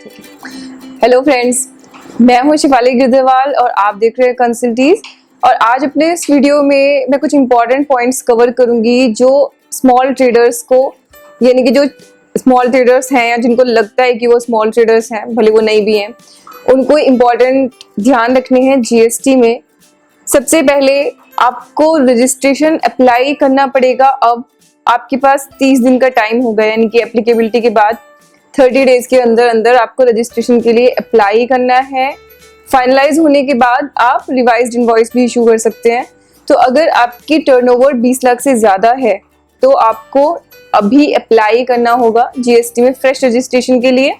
Hello friends, मैं हूं शिफाली गिरदेवाल और आप देख रहे हैं कंसल्टीज। और आज अपने इस वीडियो में मैं कुछ इंपॉर्टेंट पॉइंट्स कवर करूंगी जो स्मॉल ट्रेडर्स को, यानी कि जो स्मॉल ट्रेडर्स हैं या जिनको लगता है कि वो स्मॉल ट्रेडर्स हैं, भले वो नहीं भी हैं, उनको इम्पॉर्टेंट ध्यान रखने हैं जीएसटी में। सबसे पहले आपको रजिस्ट्रेशन अप्लाई करना पड़ेगा। अब आपके पास 30 दिन का टाइम होगा, यानी कि एप्लीकेबिलिटी के बाद 30 डेज के अंदर अंदर आपको रजिस्ट्रेशन के लिए अप्लाई करना है। फाइनलाइज होने के बाद आप रिवाइज्ड इनवॉइस भी इशू कर सकते हैं। तो अगर आपकी टर्नओवर 20 लाख से ज़्यादा है तो आपको अभी अप्लाई करना होगा जीएसटी में फ्रेश रजिस्ट्रेशन के लिए।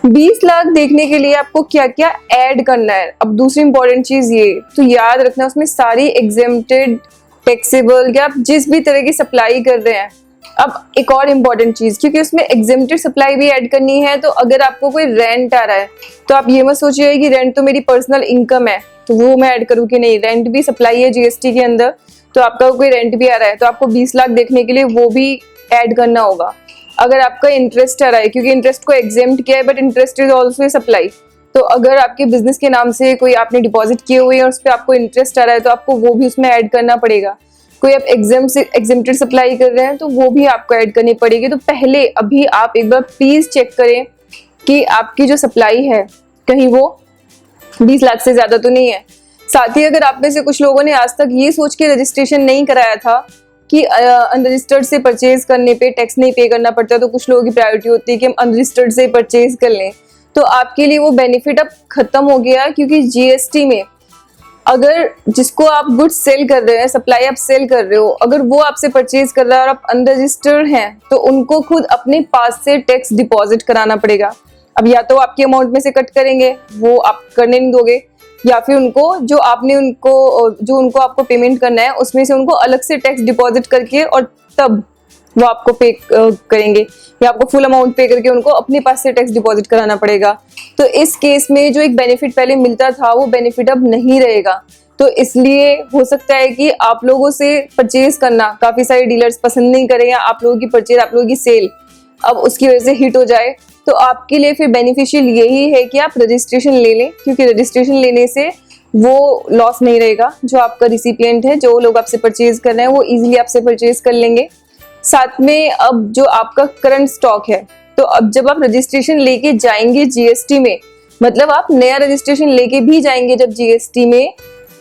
20 लाख देखने के लिए आपको क्या क्या ऐड करना है। अब दूसरी इंपॉर्टेंट चीज़ ये तो याद रखना, उसमें सारी एग्जेम्प्टेड, टैक्सेबल या आप जिस भी तरह की सप्लाई कर रहे हैं। अब एक और इम्पॉर्टेंट चीज़, क्योंकि उसमें एग्जेम्प्टेड सप्लाई भी ऐड करनी है, तो अगर आपको कोई रेंट आ रहा है तो आप ये मत सोचिए कि रेंट तो मेरी पर्सनल इनकम है तो वो मैं ऐड करूँ कि नहीं। रेंट भी सप्लाई है जीएसटी के अंदर, तो आपका कोई रेंट भी आ रहा है तो आपको 20 लाख देखने के लिए वो भी ऐड करना होगा। अगर आपका इंटरेस्ट आ रहा है, क्योंकि इंटरेस्ट को एग्जेम्प्ट किया है, but interest is also a supply, तो अगर आपके बिजनेस के नाम से कोई आपने डिपॉजिट किए हुए हैं और उस पर आपको इंटरेस्ट आ रहा है तो आपको वो भी उसमें ऐड करना पड़ेगा। कोई आप एग्जेम्प्टेड सप्लाई कर रहे हैं तो वो भी आपको ऐड करनी पड़ेगी। तो पहले अभी आप एक बार प्लीज चेक करें कि आपकी जो सप्लाई है कहीं वो 20 लाख से ज्यादा तो नहीं है। साथ ही अगर आप में से कुछ लोगों ने आज तक ये सोच के रजिस्ट्रेशन नहीं कराया था कि अनरजिस्टर्ड से परचेज करने पे टैक्स नहीं पे करना पड़ता, तो कुछ लोगों की प्रायोरिटी होती है कि हम अनरजिस्टर्ड से परचेज कर लें, तो आपके लिए वो बेनिफिट अब खत्म हो गया। क्योंकि जीएसटी में अगर जिसको आप गुड्स सेल कर रहे हैं, सप्लाई आप सेल कर रहे हो, अगर वो आपसे परचेज कर रहा है और आप अनरजिस्टर्ड हैं तो उनको खुद अपने पास से टैक्स डिपॉजिट कराना पड़ेगा। अब या तो आपके अमाउंट में से कट करेंगे, वो आप करने नहीं दोगे, या फिर उनको जो उनको आपको पेमेंट करना है उसमें से उनको अलग से टैक्स डिपॉजिट करके और तब वो आपको पे करेंगे, या आपको फुल अमाउंट पे करके उनको अपने पास से टैक्स डिपॉजिट कराना पड़ेगा। तो इस केस में जो एक बेनिफिट पहले मिलता था वो बेनिफिट अब नहीं रहेगा। तो इसलिए हो सकता है कि आप लोगों से परचेज करना काफी सारे डीलर्स पसंद नहीं करें, या आप लोगों की परचेज, आप लोगों की सेल अब उसकी वजह से हिट हो जाए। तो आपके लिए फिर बेनिफिशियल यही है कि आप रजिस्ट्रेशन ले लें, क्योंकि रजिस्ट्रेशन लेने से वो लॉस नहीं रहेगा। जो आपका रिसिपिएंट है, जो लोग आपसे परचेज कर रहे हैं, वो इजीली आपसे परचेज कर लेंगे। साथ में अब जो आपका करंट स्टॉक है, तो अब जब आप रजिस्ट्रेशन लेके जाएंगे जीएसटी में, मतलब आप नया रजिस्ट्रेशन लेके भी जाएंगे जब जीएसटी में,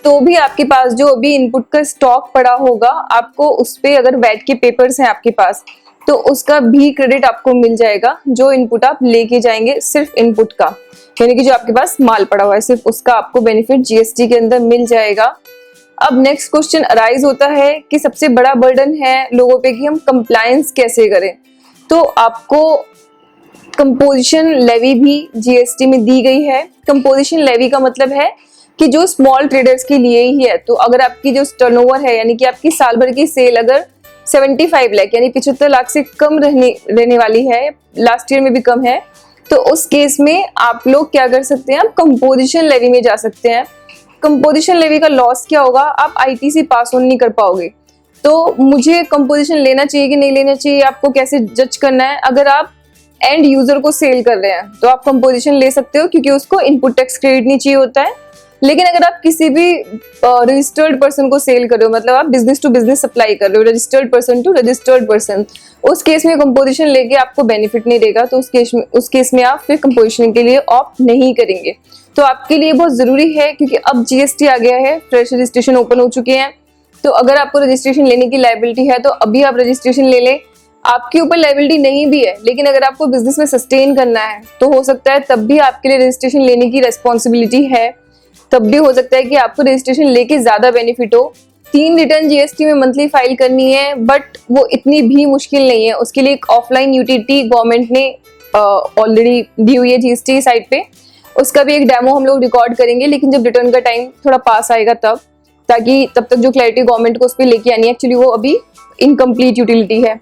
तो भी आपके पास जो अभी इनपुट का स्टॉक पड़ा होगा, आपको उस पे अगर वैट के पेपर्स हैं आपके पास तो उसका भी क्रेडिट आपको मिल जाएगा। जो इनपुट आप लेके जाएंगे सिर्फ इनपुट का, यानी कि जो आपके पास माल पड़ा हुआ है सिर्फ उसका आपको बेनिफिट जीएसटी के अंदर मिल जाएगा। अब नेक्स्ट क्वेश्चन अराइज होता है कि सबसे बड़ा बर्डन है लोगों पे कि हम कंप्लायंस कैसे करें। तो आपको कंपोजिशन लेवी भी जीएसटी में दी गई है। कंपोजिशन लेवी का मतलब है कि जो स्मॉल ट्रेडर्स के लिए ही है। तो अगर आपकी जो टर्नओवर है, यानी कि आपकी साल भर की सेल अगर 75 लाख यानी 75 लाख से कम रहने वाली है, लास्ट ईयर में भी कम है, तो उस केस में आप लोग क्या कर सकते हैं, आप कंपोजिशन लेवी में जा सकते हैं। कंपोजिशन लेवी का लॉस क्या होगा, आप आईटीसी पास ऑन नहीं कर पाओगे। तो मुझे कंपोजिशन लेना चाहिए कि नहीं लेना चाहिए, आपको कैसे जज करना है। अगर आप एंड यूजर को सेल कर रहे हैं तो आप कंपोजिशन ले सकते हो, क्योंकि उसको इनपुट टैक्स क्रेडिट नहीं चाहिए होता है। लेकिन अगर आप किसी भी रजिस्टर्ड पर्सन को सेल कर रहे हो, मतलब आप बिजनेस टू बिजनेस सप्लाई कर रहे हो, registered person to registered person, उस केस में कंपोजिशन लेके आपको बेनिफिट नहीं देगा। तो उस केस में आप फिर कंपोजिशन के लिए ऑप्ट नहीं करेंगे। तो आपके लिए बहुत जरूरी है, क्योंकि अब जीएसटी आ गया है, फ्रेश रजिस्ट्रेशन ओपन हो चुके हैं। तो अगर आपको रजिस्ट्रेशन लेने की लायबिलिटी है तो अभी आप रजिस्ट्रेशन ले लें। आपके ऊपर लायबिलिटी नहीं भी है, लेकिन अगर आपको बिजनेस में सस्टेन करना है तो हो सकता है तब भी आपके लिए रजिस्ट्रेशन लेने की रेस्पॉन्सिबिलिटी है। तब भी हो सकता है कि आपको रजिस्ट्रेशन लेके ज्यादा बेनिफिट हो। 3 रिटर्न जीएसटी में मंथली फाइल करनी है, बट वो इतनी भी मुश्किल नहीं है। उसके लिए एक ऑफलाइन यूटिलिटी गवर्नमेंट ने ऑलरेडी दी हुई है जीएसटी साइट पे। उसका भी एक डेमो हम लोग रिकॉर्ड करेंगे, लेकिन जब रिटर्न का टाइम थोड़ा पास आएगा तब, ताकि तब तक जो क्लैरिटी गवर्नमेंट को उस पर लेके आनी है, एक्चुअली वो अभी इनकम्प्लीट यूटिलिटी है।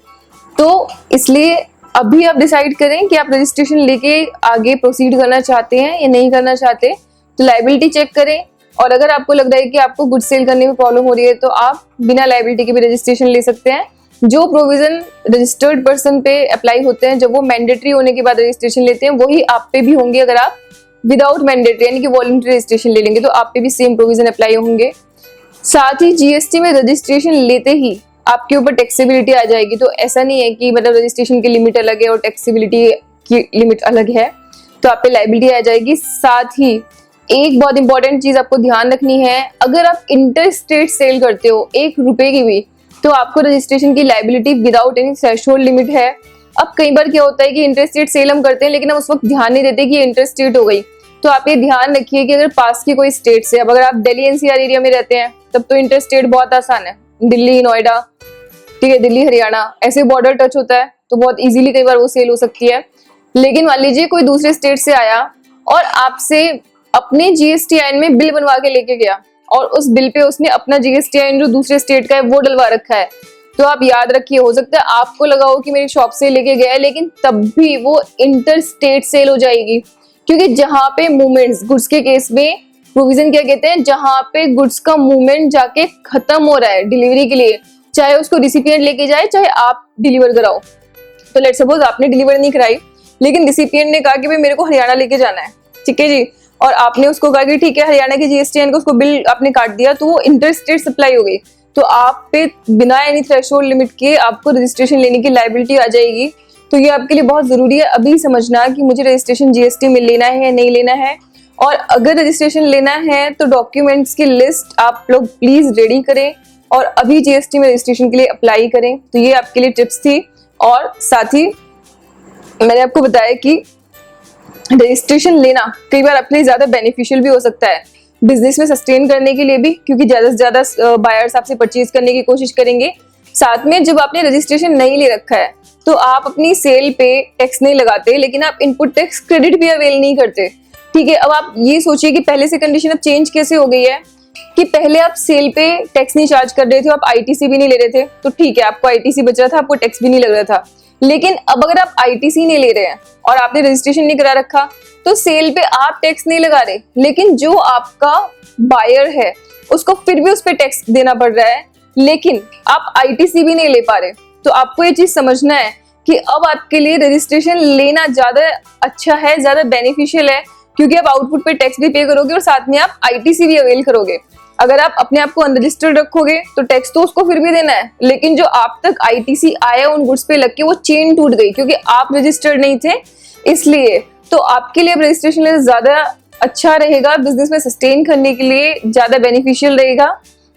तो इसलिए अभी आप डिसाइड करें कि आप रजिस्ट्रेशन लेके आगे प्रोसीड करना चाहते हैं या नहीं करना चाहते। तो लायबिलिटी चेक करें, और अगर आपको लग रहा है कि आपको गुड सेल करने में प्रॉब्लम हो रही है तो आप बिना लायबिलिटी के भी रजिस्ट्रेशन ले सकते हैं। जो प्रोविजन रजिस्टर्ड पर्सन पे अप्लाई होते हैं, जब वो मैंडेटरी होने के बाद रजिस्ट्रेशन लेते हैं, वही आप पे भी होंगे। अगर आप विदाउट मैंडेटरी यानी कि वॉलंटरी रजिस्ट्रेशन ले लेंगे तो आप पे भी सेम प्रोविजन अप्लाई होंगे। साथ ही जीएसटी में रजिस्ट्रेशन लेते ही आपके ऊपर टैक्सेबिलिटी आ जाएगी। तो ऐसा नहीं है कि मतलब रजिस्ट्रेशन की लिमिट अलग है और टैक्सेबिलिटी की लिमिट अलग है, तो आप पे लायबिलिटी आ जाएगी। साथ ही एक बहुत इंपॉर्टेंट चीज आपको ध्यान रखनी है, अगर आप इंटर स्टेट सेल करते हो 1 रुपए की भी, तो आपको रजिस्ट्रेशन की liability without any threshold limit है। अब कई बार क्या होता है कि इंटर स्टेट सेल हम करते हैं लेकिन हम उस वक्त ध्यान नहीं देते कि ये इंटर स्टेट हो गई। तो आप ये ध्यान रखिए कि अगर पास की कोई स्टेट से, अब अगर आप दिल्ली एनसीआर एरिया में रहते हैं तब तो इंटर स्टेट बहुत आसान है, दिल्ली नोएडा, ठीक है, दिल्ली हरियाणा ऐसे बॉर्डर टच होता है तो बहुत इजीली कई बार वो सेल हो सकती है। लेकिन मान लीजिए कोई दूसरे स्टेट से आया और आपसे अपने जीएसटीआईएन में बिल बनवा के लेके गया और उस बिल पे उसने अपना जीएसटीआईएन जो दूसरे स्टेट का है वो डलवा रखा है, तो आप याद रखिए, हो सकता है आपको लगा हो कि मेरी शॉप से लेके गया है, लेकिन तब भी वो इंटर स्टेट सेल हो जाएगी। क्योंकि जहां पे मूवमेंट्स, गुड्स के केस में प्रोविजन क्या कहते हैं, जहां पे गुड्स का मूवमेंट जाके खत्म हो रहा है डिलीवरी के लिए, चाहे उसको रिसिपिएंट लेके जाए चाहे आप डिलीवर कराओ। तो लेट्स सपोज आपने डिलीवर नहीं कराई लेकिन रिसिपिएंट ने कहा कि भाई मेरे को हरियाणा लेके जाना है, ठीक है जी, और आपने उसको कहा कि ठीक है हरियाणा के जीएसटीआईएन को उसको बिल आपने काट दिया, तो वो इंटर स्टेट सप्लाई हो गई। तो आप पे बिना एनी थ्रेशोल्ड लिमिट के आपको रजिस्ट्रेशन लेने की लायबिलिटी आ जाएगी। तो ये आपके लिए बहुत जरूरी है अभी समझना कि मुझे रजिस्ट्रेशन जीएसटी में लेना है या नहीं लेना है। और अगर रजिस्ट्रेशन लेना है तो डॉक्यूमेंट्स की लिस्ट आप लोग प्लीज रेडी करें और अभी जीएसटी में रजिस्ट्रेशन के लिए अप्लाई करें। तो ये आपके लिए टिप्स थी। और साथ ही मैंने आपको बताया कि रजिस्ट्रेशन लेना कई बार आपके लिए ज्यादा बेनिफिशियल भी हो सकता है बिजनेस में सस्टेन करने के लिए भी, क्योंकि ज्यादा से ज्यादा बायर्स आपसे परचेज करने की कोशिश करेंगे। साथ में जब आपने रजिस्ट्रेशन नहीं ले रखा है तो आप अपनी सेल पे टैक्स नहीं लगाते, लेकिन आप इनपुट टैक्स क्रेडिट भी अवेल नहीं करते, ठीक है। अब आप ये सोचिए कि पहले से कंडीशन अब चेंज कैसे हो गई है कि पहले आप सेल पे टैक्स नहीं चार्ज कर रहे थे, आप आईटीसी भी नहीं ले रहे थे, तो ठीक है आपको आईटीसी बच रहा था, आपको टैक्स भी नहीं लग रहा था। लेकिन अब अगर आप आईटीसी नहीं ले रहे हैं और आपने रजिस्ट्रेशन नहीं करा रखा तो सेल पे आप टैक्स नहीं लगा रहे, लेकिन जो आपका बायर है उसको फिर भी उस पर टैक्स देना पड़ रहा है, लेकिन आप आईटीसी भी नहीं ले पा रहे। तो आपको ये चीज समझना है कि अब आपके लिए रजिस्ट्रेशन लेना ज्यादा अच्छा है, ज्यादा बेनिफिशियल है, क्योंकि आप आउटपुट पे टैक्स भी पे करोगे और साथ में आप आईटीसी भी अवेल करोगे। अगर आप अपने आप को अनरजिस्टर्ड रखोगे तो टैक्स तो उसको फिर भी देना है, लेकिन जो आप तक आईटीसी आया उन गुड्स पे लग के वो चेन टूट गई क्योंकि आप रजिस्टर्ड नहीं थे, इसलिए तो आपके लिए अब रजिस्ट्रेशन लेना ज्यादा अच्छा रहेगा, बिजनेस में सस्टेन करने के लिए ज्यादा बेनिफिशियल रहेगा।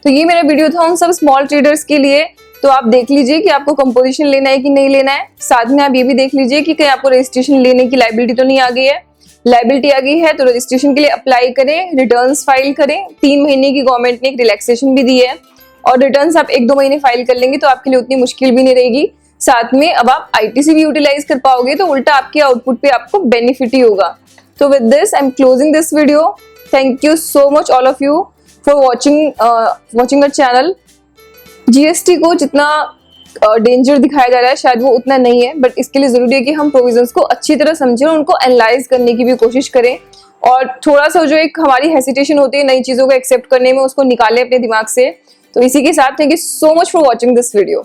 तो ये मेरा वीडियो था उन सब स्मॉल ट्रेडर्स के लिए। तो आप देख लीजिए कि आपको कंपोजिशन लेना है कि नहीं लेना है। साथ में आप ये भी देख लीजिए कि कहीं आपको रजिस्ट्रेशन लेने की लायबिलिटी तो नहीं आ गई है। लायबिलिटी आ गई है तो रजिस्ट्रेशन के लिए अप्लाई करें, रिटर्न्स फाइल करें। 3 महीने की गवर्नमेंट ने एक रिलैक्सेशन भी दी है और रिटर्न्स आप 1-2 महीने फाइल कर लेंगे तो आपके लिए उतनी मुश्किल भी नहीं रहेगी। साथ में अब आप आईटीसी भी यूटिलाइज कर पाओगे तो उल्टा आपके आउटपुट पे आपको बेनिफिट ही होगा। तो with this I am closing this video. Thank you so much all of you for watching our channel. GST को जितना डेंजर दिखाया जा रहा है शायद वो उतना नहीं है, बट इसके लिए जरूरी है कि हम प्रोविजंस को अच्छी तरह समझें और उनको एनालाइज करने की भी कोशिश करें और थोड़ा सा जो एक हमारी हेसिटेशन होती है नई चीजों को एक्सेप्ट करने में उसको निकालें अपने दिमाग से। तो इसी के साथ thank you so much for watching this video.